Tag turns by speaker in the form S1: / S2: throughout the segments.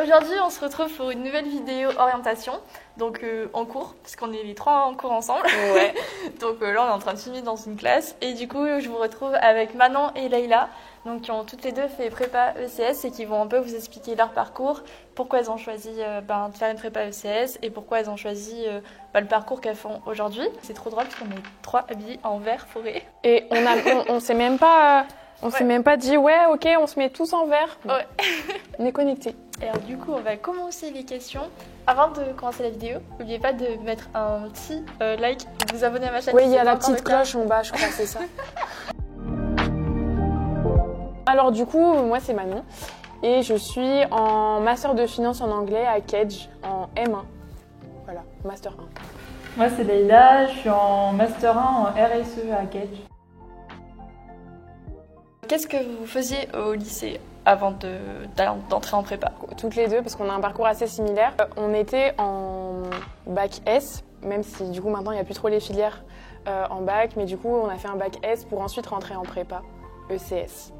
S1: Aujourd'hui, on se retrouve pour une nouvelle vidéo orientation, donc en cours, parce qu'on est les trois en cours ensemble.
S2: Ouais.
S1: Donc là, on est en train de filmer dans une classe. Et du coup, je vous retrouve avec Manon et Leïla, donc qui ont toutes les deux fait prépa ECS et qui vont un peu vous expliquer leur parcours, pourquoi elles ont choisi de faire une prépa ECS et pourquoi elles ont choisi le parcours qu'elles font aujourd'hui. C'est trop drôle parce qu'on est trois habillés en vert forêt.
S2: Et on s'est même pas... On s'est même pas dit, ouais, ok, on se met tous en vert.
S1: Ouais.
S2: On est connectés.
S1: Et alors, du coup, on va commencer les questions. Avant de commencer la vidéo, n'oubliez pas de mettre un petit like, de vous abonner à ma chaîne.
S2: Oui, il y a la petite cloche en bas, je crois, c'est ça. Alors du coup, moi c'est Manon et je suis en master de finance en anglais à Kedge en M1. Voilà, master 1.
S3: Moi c'est Leïla, je suis en master 1 en RSE à Kedge.
S1: Qu'est-ce que vous faisiez au lycée avant d'entrer en prépa?
S2: Toutes les deux, parce qu'on a un parcours assez similaire. On était en bac S, même si du coup maintenant il n'y a plus trop les filières en bac, mais du coup on a fait un bac S pour ensuite rentrer en prépa ECS.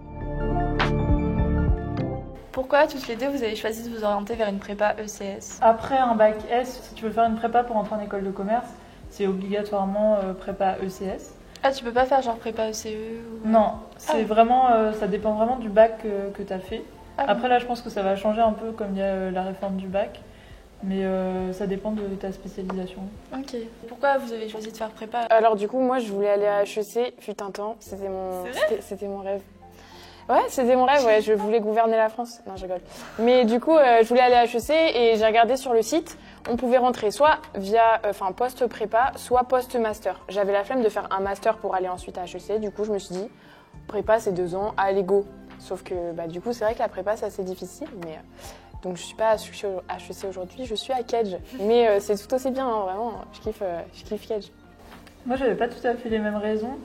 S1: Pourquoi toutes les deux vous avez choisi de vous orienter vers une prépa ECS?
S3: Après un bac S, si tu veux faire une prépa pour entrer en école de commerce, c'est obligatoirement prépa ECS.
S1: Ah, tu peux pas faire genre prépa ECE ou...
S3: Non, c'est vraiment, ça dépend vraiment du bac que tu as fait.
S1: Ah,
S3: après là, je pense que ça va changer un peu comme il y a la réforme du bac, mais ça dépend de ta spécialisation.
S1: Ok. Pourquoi vous avez choisi de faire prépa?
S2: Alors du coup, moi je voulais aller à HEC, fut un temps, c'était mon rêve. Ouais, c'était mon rêve, ouais, je voulais gouverner la France. Non, je rigole. Mais du coup, je voulais aller à HEC et j'ai regardé sur le site, on pouvait rentrer soit via post-prépa, soit post-master. J'avais la flemme de faire un master pour aller ensuite à HEC, du coup je me suis dit, prépa c'est 2 ans, allez go. Sauf que du coup c'est vrai que la prépa c'est assez difficile, mais donc je suis pas à HEC aujourd'hui, je suis à Kedge. Mais c'est tout aussi bien, hein, vraiment, je kiffe Kedge.
S3: Moi j'avais pas tout à fait les mêmes raisons.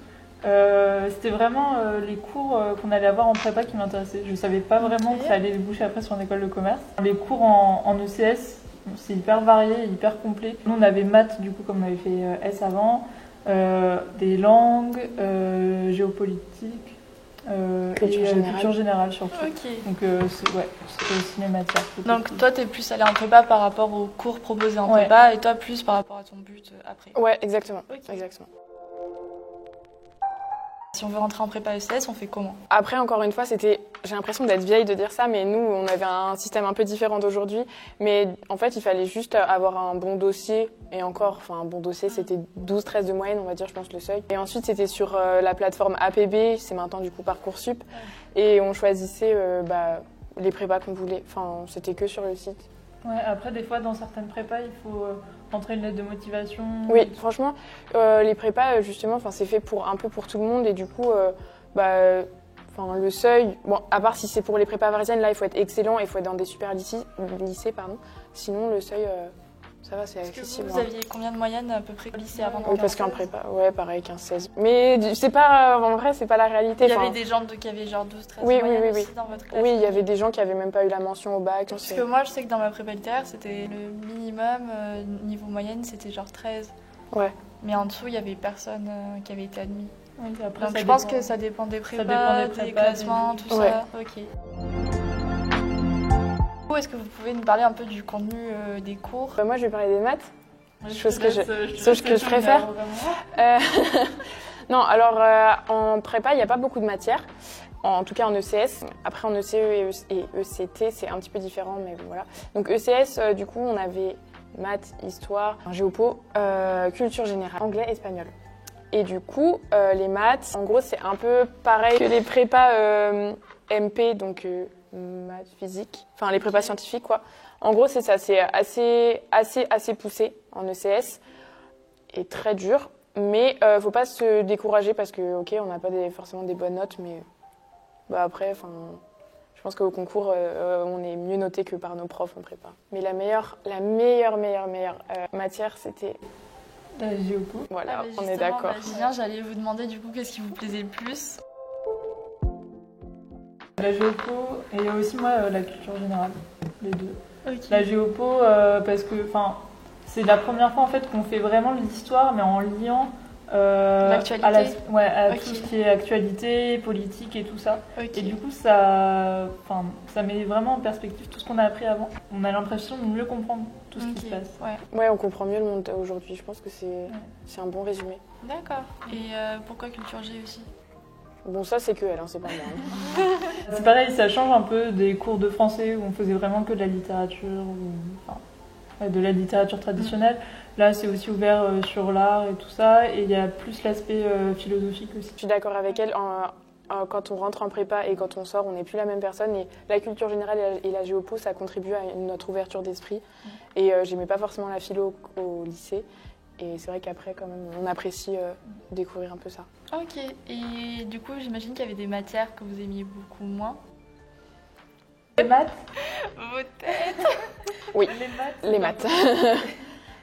S3: C'était vraiment les cours qu'on allait avoir en prépa qui m'intéressaient. Je savais pas vraiment que ça allait déboucher après sur une école de commerce. Les cours en ECS, c'est hyper varié, hyper complet. Nous on avait maths du coup comme on avait fait S avant, des langues, géopolitique culture générale surtout.
S1: Ok.
S3: Donc c'était aussi mes matières.
S1: Donc
S3: cool.
S1: toi t'es plus allé en prépa par rapport aux cours proposés en prépa et toi plus par rapport à ton but après.
S2: Ouais, exactement.
S1: Okay.
S2: Exactement.
S1: Si on veut rentrer en prépa ECS, on fait comment?
S2: Après, encore une fois, j'ai l'impression d'être vieille de dire ça, mais nous, on avait un système un peu différent d'aujourd'hui. Mais en fait, il fallait juste avoir un bon dossier. Et encore, un bon dossier, c'était 12-13 de moyenne, on va dire, je pense, le seuil. Et ensuite, c'était sur la plateforme APB, c'est maintenant du coup Parcoursup. Et on choisissait les prépas qu'on voulait. Enfin, c'était que sur le site.
S3: Ouais, après, des fois, dans certaines prépas, il faut rentrer une lettre de motivation.
S2: Oui, franchement, les prépas, justement, c'est fait un peu pour tout le monde. Et du coup, le seuil, bon, à part si c'est pour les prépas parisiennes, là, il faut être excellent et il faut être dans des super lycées, pardon. Sinon, le seuil, ça va, c'est accessible.
S1: Vous aviez combien de moyenne à peu près au lycée avant?
S2: Oui, parce qu'en prépa, ouais, pareil, 15-16. Mais c'est pas, en vrai, c'est pas la réalité.
S1: Il y avait des gens qui avaient genre 12-13
S2: oui,
S1: moyenne aussi dans votre classe?
S2: Oui, il y avait des gens qui avaient même pas eu la mention au bac.
S1: Parce que moi, je sais que dans ma prépa littéraire, c'était le minimum, niveau moyenne, c'était genre 13.
S2: Ouais.
S1: Mais en dessous, il y avait personne qui avait été admis.
S3: Oui, après,
S1: donc je pense que ça dépend des prépas, des classements, tout ça. Ok. Est-ce que vous pouvez nous parler un peu du contenu des cours?
S2: Moi, je vais parler des maths. Chose que je préfère. Non, alors en prépa, il n'y a pas beaucoup de matières. En tout cas en ECS. Après en ECE et ECT, c'est un petit peu différent, mais bon, voilà. Donc ECS, du coup, on avait maths, histoire, géopo, culture générale, anglais, espagnol. Et du coup, les maths, en gros, c'est un peu pareil que les prépas MP, donc maths, physique, les prépas scientifiques, quoi. En gros, c'est ça, c'est assez poussé en ECS et très dur. Mais faut pas se décourager parce que, ok, on n'a pas forcément des bonnes notes, mais après, je pense qu'au concours, on est mieux noté que par nos profs en prépa. Mais la meilleure matière, c'était
S3: la géopo.
S2: Voilà, on est d'accord.
S1: J'allais vous demander du coup qu'est-ce qui vous plaisait le plus.
S3: La géopo et aussi moi la culture générale, les deux.
S1: Okay.
S3: La géopo parce que c'est la première fois en fait qu'on fait vraiment l'histoire mais en liant
S1: L'actualité.
S3: À tout ce qui est actualité, politique et tout ça.
S1: Ok.
S3: Et du coup, ça met vraiment en perspective tout ce qu'on a appris avant. On a l'impression de mieux comprendre tout ce qui se passe.
S1: Ouais.
S2: Ouais, on comprend mieux le monde aujourd'hui. Je pense que c'est un bon résumé.
S1: D'accord. Et pourquoi culture G aussi?
S2: Bon, ça, c'est que elle, hein, c'est pas moi. Hein.
S3: C'est pareil, ça change un peu des cours de français où on faisait vraiment que de la littérature, de la littérature traditionnelle. Là, c'est aussi ouvert sur l'art et tout ça, et il y a plus l'aspect philosophique aussi.
S2: Je suis d'accord avec elle. Quand on rentre en prépa et quand on sort, on n'est plus la même personne. Et la culture générale et la géopo, ça contribue à notre ouverture d'esprit. Et j'aimais pas forcément la philo au lycée. Et c'est vrai qu'après, quand même, on apprécie découvrir un peu ça.
S1: Ok. Et du coup, j'imagine qu'il y avait des matières que vous aimiez beaucoup moins.
S3: Les maths?
S1: Vos têtes.
S2: Oui,
S3: Les maths.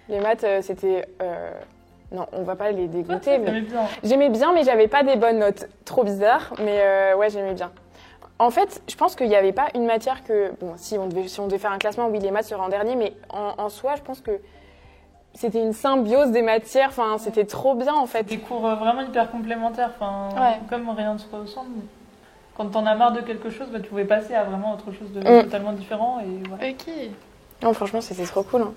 S2: Les maths, c'était... Non, on va pas les dégoûter.
S3: J'aimais bien.
S2: J'aimais bien, mais j'avais pas des bonnes notes. Trop bizarre, mais ouais, j'aimais bien. En fait, je pense qu'il n'y avait pas une matière que... Bon, si on devait faire un classement, oui, les maths seraient en dernier, mais en soi, je pense que c'était une symbiose des matières. Enfin, c'était trop bien, en fait.
S3: Des cours vraiment hyper complémentaires. Comme rien ne se ressemble. Quand t'en as marre de quelque chose, tu pouvais passer à vraiment autre chose de totalement différent. Et voilà.
S1: Ok.
S2: Non, franchement, c'était trop cool. Hein.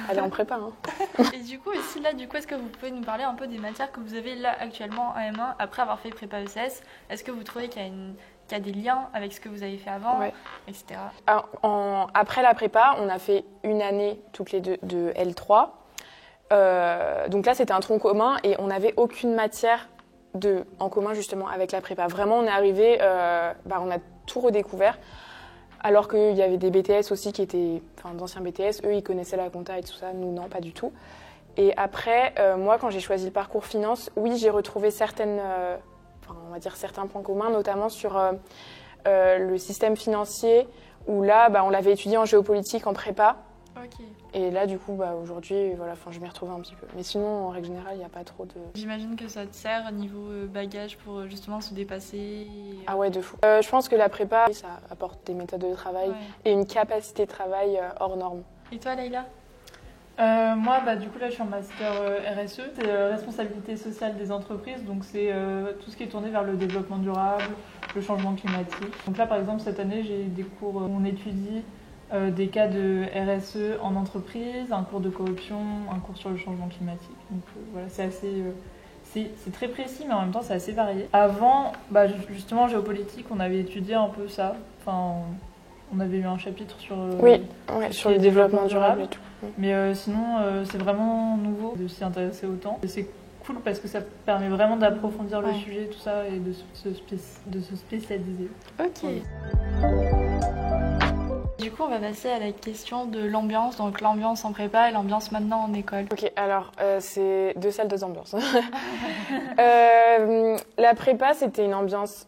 S2: Aller en prépa. Hein.
S1: Et du coup, ici, là, est-ce que vous pouvez nous parler un peu des matières que vous avez là actuellement en M1 après avoir fait prépa ECS? Est-ce que vous trouvez qu'il y a des liens avec ce que vous avez fait avant, etc.
S2: Alors, après la prépa, on a fait une année toutes les deux de L3. Donc là, c'était un tronc commun et on n'avait aucune matière en commun justement avec la prépa. Vraiment, on est arrivé, on a tout redécouvert. Alors qu'il y avait des BTS aussi qui étaient, d'anciens BTS, eux ils connaissaient la compta et tout ça, nous non, pas du tout. Et après, moi quand j'ai choisi le parcours finance, oui j'ai retrouvé certains points communs, notamment sur le système financier, où là on l'avait étudié en géopolitique en prépa.
S1: Ok.
S2: Et là du coup aujourd'hui, je m'y retrouve un petit peu. Mais sinon en règle générale, il n'y a pas trop de...
S1: J'imagine que ça te sert niveau bagage pour justement se dépasser.
S2: Ah ouais, de fou. Je pense que la prépa, ça apporte des méthodes de travail et une capacité de travail hors norme.
S1: Et toi, Leïla?
S3: Moi, du coup, là, je suis en master RSE, c'est responsabilité sociale des entreprises, donc c'est tout ce qui est tourné vers le développement durable, le changement climatique. Donc là, par exemple, cette année, j'ai des cours où on étudie des cas de RSE en entreprise, un cours de corruption, un cours sur le changement climatique. Donc voilà, c'est assez... C'est très précis, mais en même temps, c'est assez varié. Avant, justement, en géopolitique, on avait étudié un peu ça. On avait eu un chapitre sur,
S2: sur le développement durable et tout.
S3: Mais sinon, c'est vraiment nouveau de s'y intéresser autant. Et c'est cool parce que ça permet vraiment d'approfondir le sujet, tout ça, et de se spécialiser.
S1: Ok. Du coup, on va passer à la question de l'ambiance, donc l'ambiance en prépa et l'ambiance maintenant en école.
S2: Ok, alors c'est deux salles, deux ambiances. La prépa, c'était une ambiance,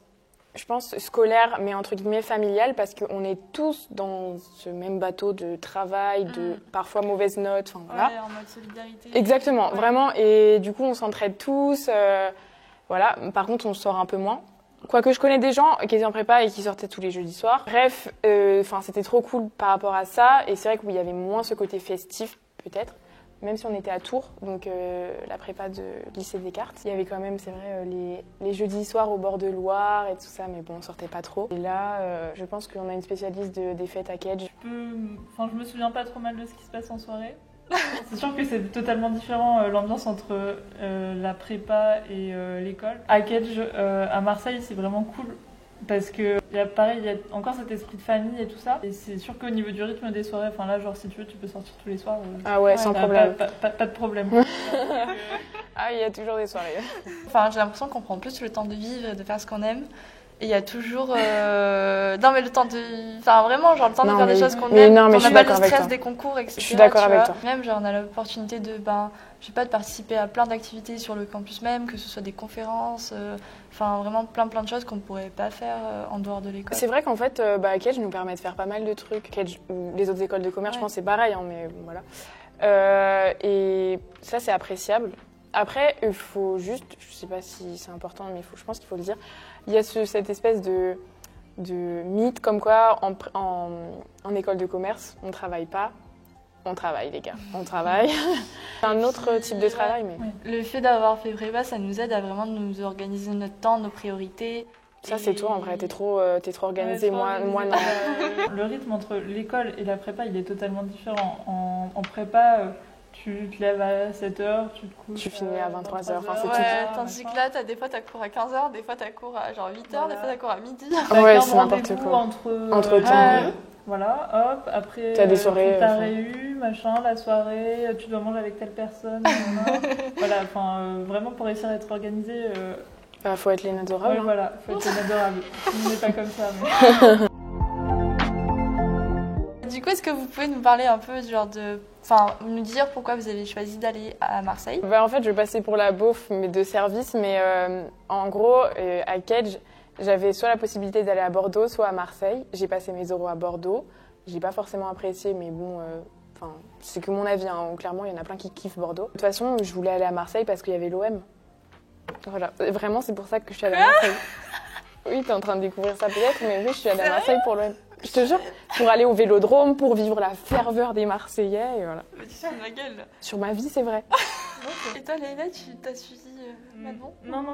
S2: je pense, scolaire, mais entre guillemets familiale, parce qu'on est tous dans ce même bateau de travail, de parfois mauvaises notes, voilà.
S1: Ouais, en mode solidarité.
S2: Exactement, vraiment, et du coup on s'entraide tous, voilà. Par contre, on sort un peu moins. Quoique je connais des gens qui étaient en prépa et qui sortaient tous les jeudis soirs. Bref, c'était trop cool par rapport à ça. Et c'est vrai qu'il y avait moins ce côté festif, peut-être. Même si on était à Tours, donc la prépa de lycée Descartes. Il y avait quand même, c'est vrai, les jeudis soirs au bord de Loire et tout ça. Mais bon, on sortait pas trop. Et là, je pense qu'on a une spécialiste des fêtes à Kedge.
S3: Je me souviens pas trop mal de ce qui se passe en soirée. C'est sûr que c'est totalement différent l'ambiance entre la prépa et l'école. À Kedge, à Marseille, c'est vraiment cool parce que il y a encore cet esprit de famille et tout ça. Et c'est sûr qu'au niveau du rythme des soirées, là, genre si tu veux, tu peux sortir tous les soirs.
S2: Ah ouais, sans problème.
S3: Pas de problème.
S2: Ah, il y a toujours des soirées.
S1: J'ai l'impression qu'on prend plus le temps de vivre, de faire ce qu'on aime. Et il y a toujours... Non, mais le temps de... vraiment, genre le temps de faire des choses qu'on aime.
S2: Non, mais je suis d'accord avec toi.
S1: Le stress des concours, etc.
S2: Je suis d'accord avec toi.
S1: Même, on a l'opportunité de participer à plein d'activités sur le campus même, que ce soit des conférences, vraiment plein de choses qu'on ne pourrait pas faire en dehors de l'école.
S2: C'est vrai qu'en fait, Kedge nous permet de faire pas mal de trucs. Kedge, ou les autres écoles de commerce, je pense c'est pareil, mais bon, voilà. Et ça, c'est appréciable. Après, il faut juste, je sais pas si c'est important, mais je pense qu'il faut le dire, il y a cette espèce de mythe comme quoi en école de commerce, on ne travaille pas. On travaille, les gars, on travaille. C'est un autre type de travail, mais...
S1: Le fait d'avoir fait prépa, ça nous aide à vraiment nous organiser notre temps, nos priorités.
S2: Ça, c'est toi, en vrai, t'es trop organisée, moi non.
S3: Le rythme entre l'école et la prépa, il est totalement différent. En prépa, tu te lèves à 7h, tu te couches.
S2: Tu finis à 23h, enfin, c'est
S1: tout. Tandis que là, des fois, t'as cours à 15h, des fois, t'as cours à genre 8h, des fois, t'as cours à midi.
S2: Ouais, c'est n'importe quoi.
S3: Entre temps. Voilà, hop, après,
S2: t'as des soirées.
S3: T'as réu, machin, la soirée, tu dois manger avec telle personne. Voilà, enfin, vraiment pour réussir à être organisé.
S2: Faut être Léna adorable.
S3: Ouais, voilà, faut être Léna adorable. On n'est pas comme ça, mais.
S1: Du coup, est-ce que vous pouvez nous parler un peu Enfin, nous dire pourquoi vous avez choisi d'aller à Marseille?
S2: En fait, je passais pour la beauf, mais de service. Mais en gros, à Kedge, j'avais soit la possibilité d'aller à Bordeaux, soit à Marseille. J'ai passé mes oraux à Bordeaux. J'ai pas forcément apprécié, mais bon, c'est que mon avis. Hein. Clairement, il y en a plein qui kiffent Bordeaux. De toute façon, je voulais aller à Marseille parce qu'il y avait l'OM. Voilà, vraiment, c'est pour ça que je suis allée à Marseille. Oui, t'es en train de découvrir ça peut-être, mais oui, je suis allée à Marseille pour l'OM. Je te jure, pour aller au Vélodrome, pour vivre la ferveur des Marseillais, et voilà.
S1: Tu te fous de ma gueule, là.
S2: Sur ma vie, c'est vrai.
S1: Et toi, Leïla, tu t'as suivi Manon?
S3: Non,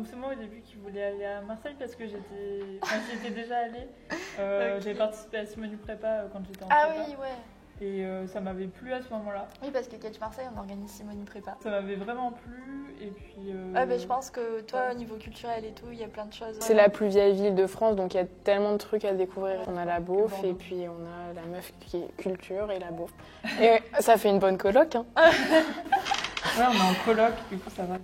S3: c'est moi au début qui voulais aller à Marseille parce que j'étais déjà allée. J'avais participé à Simone Prépa quand j'étais en prépa.
S1: Ah oui, ouais.
S3: Et ça m'avait plu à ce moment-là.
S1: Oui, parce que Kedge Marseille, on organise Simone Prépa.
S3: Ça m'avait vraiment plu. Et puis.
S1: Je pense que toi, au niveau culturel et tout, il y a plein de choses.
S2: C'est la plus vieille ville de France, donc il y a tellement de trucs à découvrir. On a la beauf, et puis on a la meuf qui est culture et la beauf. Et ça fait une bonne coloc, hein.
S3: Ouais, on est en coloc, du coup, ça va.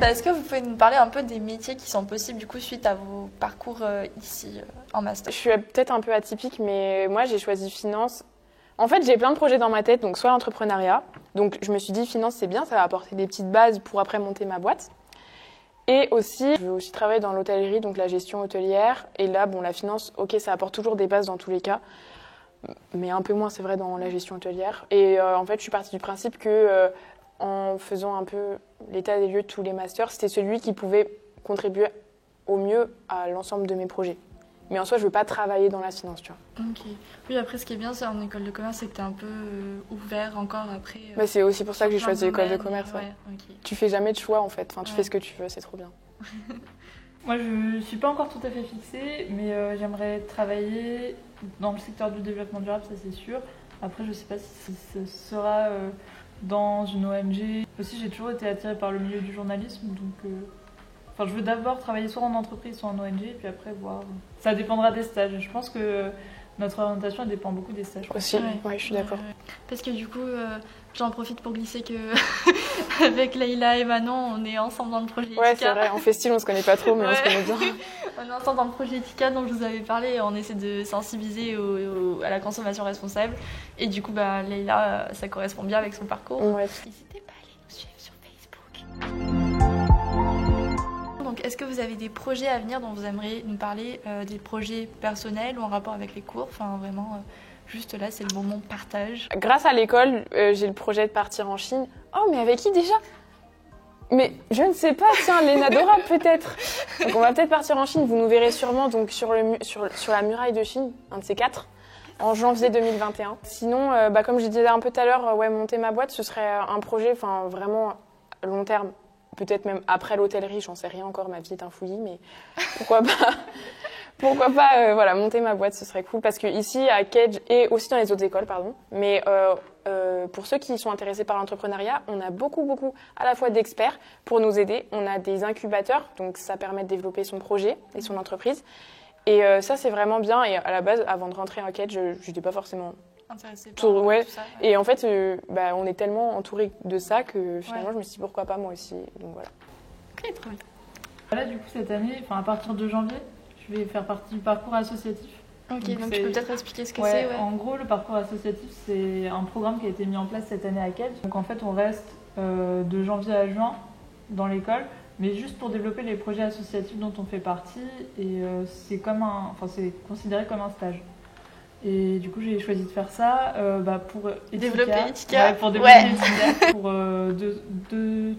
S1: Est-ce que vous pouvez nous parler un peu des métiers qui sont possibles du coup suite à vos parcours ici en master?
S2: Je suis peut-être un peu atypique, mais moi j'ai choisi finance. En fait, j'ai plein de projets dans ma tête, donc soit l'entrepreneuriat. Donc je me suis dit finance c'est bien, ça va apporter des petites bases pour après monter ma boîte. Et aussi, je veux aussi travailler dans l'hôtellerie, donc la gestion hôtelière. Et là, bon, la finance, ok, ça apporte toujours des bases dans tous les cas, mais un peu moins c'est vrai dans la gestion hôtelière. Et en fait, je suis partie du principe que en faisant un peu l'état des lieux de tous les masters, c'était celui qui pouvait contribuer au mieux à l'ensemble de mes projets. Mais en soi, je veux pas travailler dans la finance, tu vois.
S1: Ok. Oui, après, ce qui est bien, c'est en école de commerce, c'est que t'es un peu ouvert encore après.
S2: C'est aussi pour ça que j'ai choisi l'école de commerce. Ouais.
S1: Okay.
S2: Tu fais jamais de choix, en fait. Enfin, tu fais ce que tu veux, c'est trop bien.
S3: Moi, je suis pas encore tout à fait fixée, mais j'aimerais travailler dans le secteur du développement durable, ça c'est sûr. Après, je sais pas si ce sera dans une ONG. Aussi, j'ai toujours été attirée par le milieu du journalisme, donc je veux d'abord travailler soit en entreprise, soit en ONG, et puis après voir. Ça dépendra des stages. Je pense que notre orientation elle dépend beaucoup des stages.
S2: Aussi, ouais, je suis d'accord.
S1: Parce que du coup, j'en profite pour glisser que avec Leïla et Manon, on est ensemble dans le projet Etika.
S2: Ouais, c'est vrai, en festive, on se connaît pas trop, mais on se connaît bien.
S1: On est ensemble dans le projet Etika dont je vous avais parlé et on essaie de sensibiliser à la consommation responsable. Et du coup, Leïla, ça correspond bien avec son parcours.
S2: Ouais.
S1: N'hésitez pas à aller nous suivre sur Facebook. Donc, est-ce que vous avez des projets à venir dont vous aimeriez nous parler, des projets personnels ou en rapport avec les cours? Enfin, vraiment, juste là, c'est le moment partage.
S2: Grâce à l'école, j'ai le projet de partir en Chine. Oh, mais avec qui déjà? Mais je ne sais pas, tiens, Léna Dora peut-être. Donc on va peut-être partir en Chine, vous nous verrez sûrement donc, sur la muraille de Chine, un de ces quatre, en janvier 2021. Sinon, comme je disais un peu tout à l'heure, monter ma boîte, ce serait un projet vraiment long terme. Peut-être même après l'hôtellerie, j'en sais rien encore, ma vie est un fouillis, mais pourquoi pas monter ma boîte, ce serait cool. Parce que ici, à Kedge, et aussi dans les autres écoles, mais pour ceux qui sont intéressés par l'entrepreneuriat, on a beaucoup à la fois d'experts pour nous aider. On a des incubateurs, donc ça permet de développer son projet et son entreprise. Et ça, c'est vraiment bien. Et à la base, avant de rentrer à Kedge, je n'étais pas forcément
S1: intéressée par
S2: tout ça. Ouais.
S1: Et
S2: en fait, on est tellement entouré de ça que finalement, je me suis dit pourquoi pas moi aussi. Donc voilà.
S1: Ok, trop bien.
S3: Voilà, du coup, cette année, à partir de janvier, je vais faire partie du parcours associatif.
S1: Ok, donc tu peux peut-être expliquer ce que c'est. Ouais.
S3: En gros, le parcours associatif, c'est un programme qui a été mis en place cette année à Kedge. Donc en fait, on reste de janvier à juin dans l'école, mais juste pour développer les projets associatifs dont on fait partie. Et c'est considéré comme un stage. Et du coup, j'ai choisi de faire ça pour
S1: développer Etika.
S3: Ouais, pour développer Etika. Pour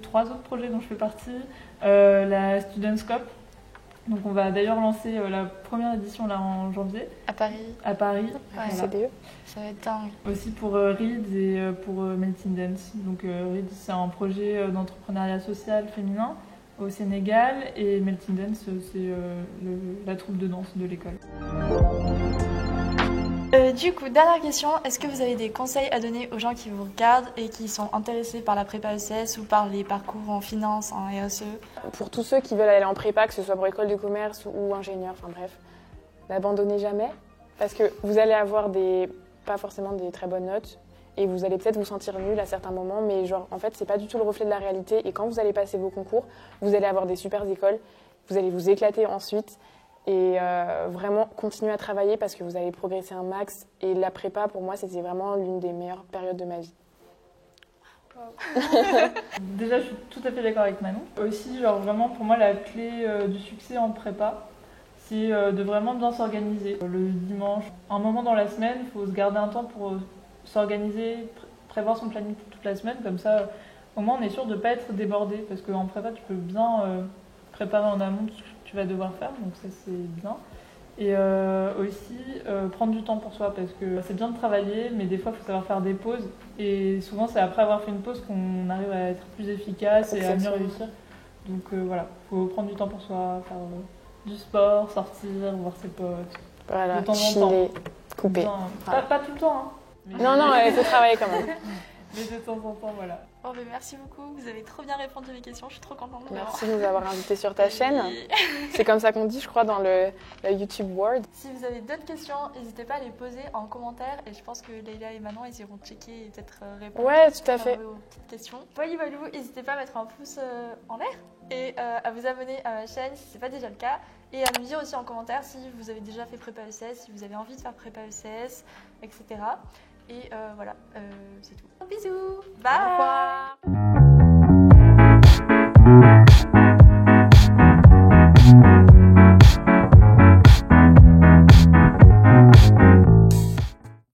S3: 3 autres projets dont je fais partie. La Studentscope, Donc on va d'ailleurs lancer la première édition là en janvier.
S1: À Paris.
S3: À Paris.
S1: Ouais.
S2: CDE.
S1: Ça va être dingue.
S3: Aussi pour Reed et pour Melting Dance. Donc Reed, c'est un projet d'entrepreneuriat social féminin au Sénégal et Melting Dance, c'est la troupe de danse de l'école.
S1: Du coup, dernière question, est-ce que vous avez des conseils à donner aux gens qui vous regardent et qui sont intéressés par la prépa ECS ou par les parcours en finance, en RSE?
S2: Pour tous ceux qui veulent aller en prépa, que ce soit pour école de commerce ou ingénieur, enfin bref, n'abandonnez jamais parce que vous allez avoir pas forcément des très bonnes notes et vous allez peut-être vous sentir nul à certains moments, mais genre en fait c'est pas du tout le reflet de la réalité et quand vous allez passer vos concours, vous allez avoir des super écoles, vous allez vous éclater ensuite. Et vraiment continuer à travailler parce que vous allez progresser un max. Et la prépa, pour moi, c'était vraiment l'une des meilleures périodes de ma vie.
S3: Déjà, je suis tout à fait d'accord avec Manon. Aussi, genre vraiment, pour moi, la clé du succès en prépa, c'est de vraiment bien s'organiser. Le dimanche, un moment dans la semaine, il faut se garder un temps pour s'organiser, prévoir son planning pour toute la semaine. Comme ça, au moins, on est sûr de ne pas être débordé. Parce qu'en prépa, tu peux bien préparer en amont ce que tu vas devoir faire, donc ça c'est bien. Et aussi prendre du temps pour soi parce que c'est bien de travailler, mais des fois il faut savoir faire des pauses. Et souvent c'est après avoir fait une pause qu'on arrive à être plus efficace et à mieux réussir. Donc voilà, il faut prendre du temps pour soi, faire du sport, sortir, voir ses potes.
S2: Voilà,
S3: de temps en
S2: chiller,
S3: temps.
S2: couper.
S3: Pas tout le temps, hein. Mais
S2: Non, il faut travailler quand même.
S3: mais de temps en temps, voilà.
S1: Bon, ben, merci beaucoup, vous avez trop bien répondu à mes questions, je suis trop contente.
S2: Merci de nous avoir invités sur ta chaîne. C'est comme ça qu'on dit, je crois, dans le YouTube World.
S1: Si vous avez d'autres questions, n'hésitez pas à les poser en commentaire et je pense que Leïla et Manon ils iront checker et peut-être répondre
S2: Ouais, tout à fait.
S1: aux petites questions. Voilà, n'hésitez pas à mettre un pouce en l'air et à vous abonner à ma chaîne si ce n'est pas déjà le cas et à me dire aussi en commentaire si vous avez déjà fait prépa ECS, si vous avez envie de faire prépa ECS, etc. Et voilà, c'est tout. Bisous, bye.
S2: Au revoir.